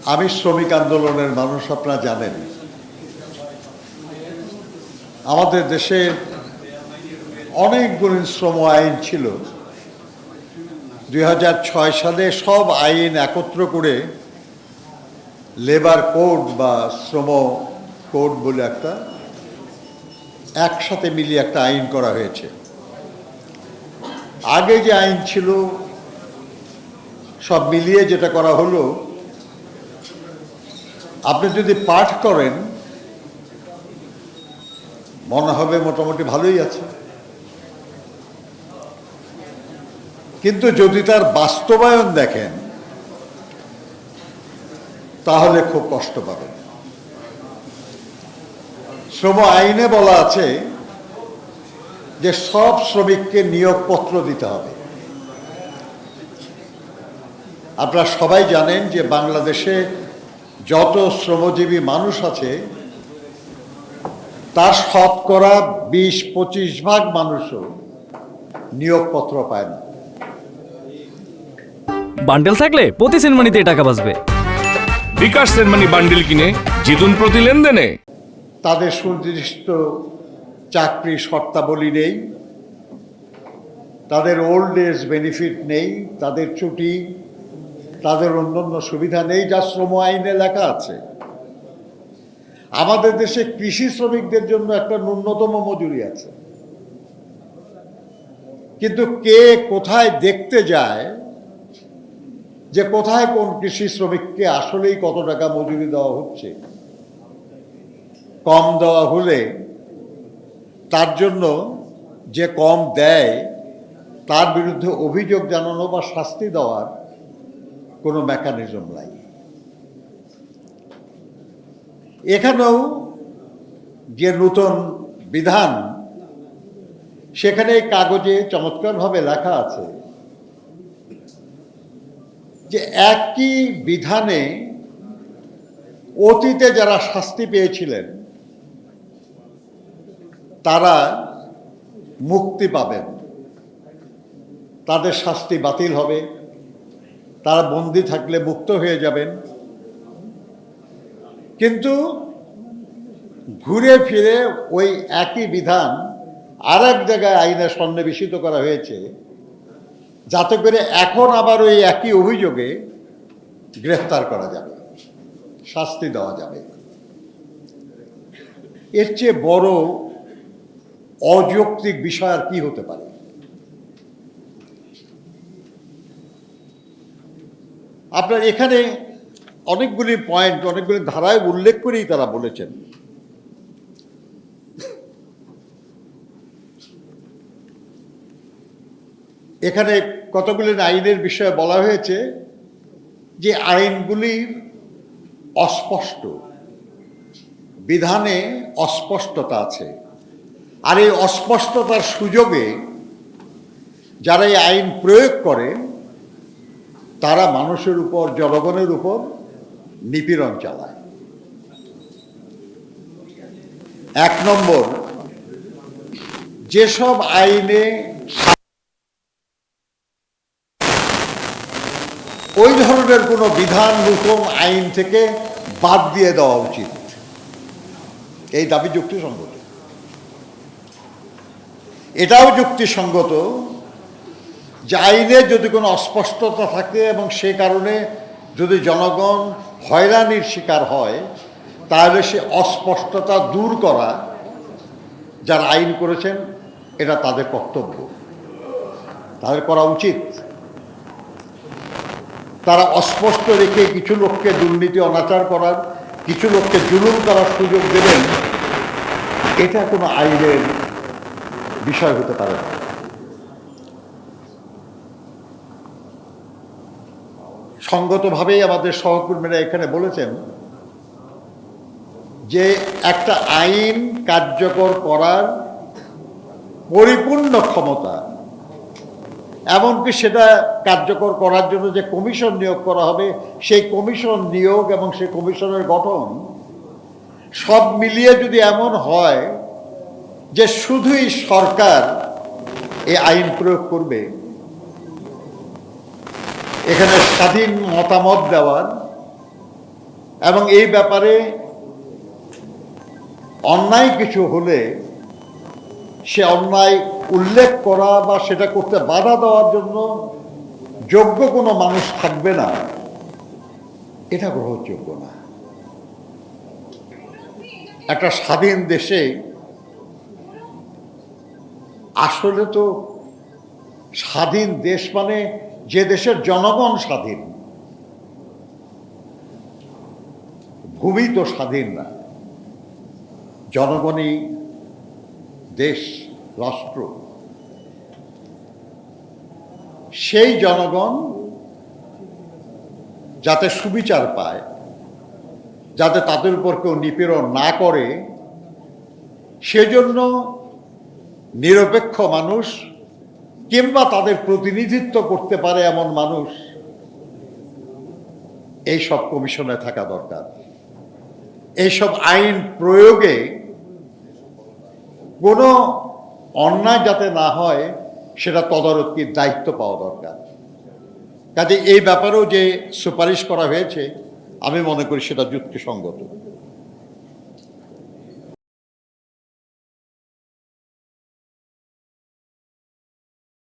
আমি শ্রমিক আন্দোলনের মানুষ, আপনারা জানেন আমাদের দেশে অনেকগুলো শ্রম আইন ছিল। 2006 সালে সব আইন একত্র করে লেবার কোড বা শ্রম কোড বলে একটা একসাথে মিলিয়ে একটা আইন করা হয়েছে। আগে যে আইন ছিল সব মিলিয়ে যেটা করা হলো, আপনি যদি পাঠ করেন মনে হবে মোটামুটি ভালোই আছে, কিন্তু যদি তার বাস্তবায়ন দেখেন তাহলে খুব কষ্ট পাবেন। শ্রম আইনে বলা আছে যে সব শ্রমিককে নিয়োগপত্র দিতে হবে। আপনারা সবাই জানেন যে বাংলাদেশে যত শ্রমজীবী মানুষ আছে তার শতকরা 20-25 ভাগ মানুষও নিয়োগপত্র পায় না। বান্ডেল থাকলে প্রতি সেনমানিতে টাকা বাঁচবে। বিকাশ সেনমানি বান্ডেল কিনে জিতুন প্রতি লেনদেনে। তাদের সুনির্দিষ্ট চাকরি শর্তাবলী নেই, তাদের ওল্ড এজ বেনিফিট নেই, তাদের ছুটি, তাদের অন্যান্য সুবিধা নেই যা শ্রম আইনে লেখা আছে। আমাদের দেশে কৃষি শ্রমিকদের জন্য একটা ন্যূনতম মজুরি আছে, কিন্তু কে কোথায় দেখতে যায় যে কোথায় কোন কৃষি শ্রমিককে আসলেই কত টাকা মজুরি দেওয়া হচ্ছে। কম দেওয়া হলে তার জন্য যে কম দেয় তার বিরুদ্ধে অভিযোগ জানানো বা শাস্তি দেওয়ার কোনো মেকানিজম নাই। এখানেও যে নতুন বিধান, সেখানে কাগজে চমৎকারভাবে লেখা আছে যে একই বিধানে অতীতে যারা শাস্তি পেয়েছিলেন তারা মুক্তি পাবেন, তাদের শাস্তি বাতিল হবে, তারা বন্দী থাকলে মুক্ত হয়ে যাবেন। কিন্তু ঘুরে ফিরে ওই একই বিধান আর এক জায়গায় আইনে সন্নিবেশিত করা হয়েছে, যাতে করে এখন আবার ওই একই অভিযোগে গ্রেফতার করা যাবে, শাস্তি দেওয়া যাবে। এর চেয়ে বড় অযৌক্তিক বিষয় আর কি হতে পারে? আপনার এখানে অনেকগুলি পয়েন্ট, অনেকগুলি ধারায় উল্লেখ করেই তারা বলেছেন। এখানে কতগুলি আইনের বিষয়ে বলা হয়েছে যে আইনগুলি অস্পষ্ট, বিধানে অস্পষ্টতা আছে, আর এই অস্পষ্টতার সুযোগে যারা এই আইন প্রয়োগ করে তারা মানুষের উপর, জনগণের উপর নিপীড়ন চালায়। 1 নম্বর, যেসব আইনে ওই ধরনের কোনো বিধান নতুন আইন থেকে বাদ দিয়ে দেওয়া উচিত। এই দাবি যুক্তিসঙ্গত। এটাও যুক্তিসঙ্গত যে আইনে যদি কোনো অস্পষ্টতা থাকে এবং সে কারণে যদি জনগণ হয়রানির শিকার হয়, তাহলে সে অস্পষ্টতা দূর করা যারা আইন করেছেন এটা তাদের কর্তব্য, তাদের করা উচিত। তারা অস্পষ্ট রেখে কিছু লোককে দুর্নীতি অনাচার করার, কিছু লোককে জুলুম করার সুযোগ দেবেন, এটা কোনো আইনের বিষয় হতে পারে না। সঙ্গতভাবেই আমাদের সহকর্মীরা এখানে বলেছেন যে একটা আইন কার্যকর করার পরিপূর্ণ ক্ষমতা, এমনকি সেটা কার্যকর করার জন্য যে কমিশন নিয়োগ করা হবে, সেই কমিশন নিয়োগ এবং সেই কমিশনের গঠন সব মিলিয়ে যদি এমন হয় যে শুধুই সরকার এই আইন প্রয়োগ করবে, এখানে স্বাধীন মতামত দেওয়ার এবং এই ব্যাপারে অন্যায় কিছু হলে সে অন্যায় উল্লেখ করা বা সেটা করতে বাধা দেওয়ার জন্য যোগ্য কোনো মানুষ থাকবে না, এটা গ্রহণযোগ্য না। একটা স্বাধীন দেশে আসলে তো স্বাধীন দেশ মানে যে দেশের জনগণ স্বাধীন, ভূমি তো স্বাধীন না। জনগণই দেশ, রাষ্ট্র। সেই জনগণ যাতে সুবিচার পায়, যাতে তাদের উপর কেউ নিপীড়ন না করে, সেজন্য নিরপেক্ষ মানুষ কিংবা তাদের প্রতিনিধিত্ব করতে পারে এমন মানুষ এইসব কমিশনে থাকা দরকার। এইসব আইন প্রয়োগে কোনো অন্যায় যাতে না হয় সেটা তদারকির দায়িত্ব পাওয়া দরকার। কাজে এই ব্যাপারেও যে সুপারিশ করা হয়েছে আমি মনে করি সেটা যুক্তিসঙ্গত।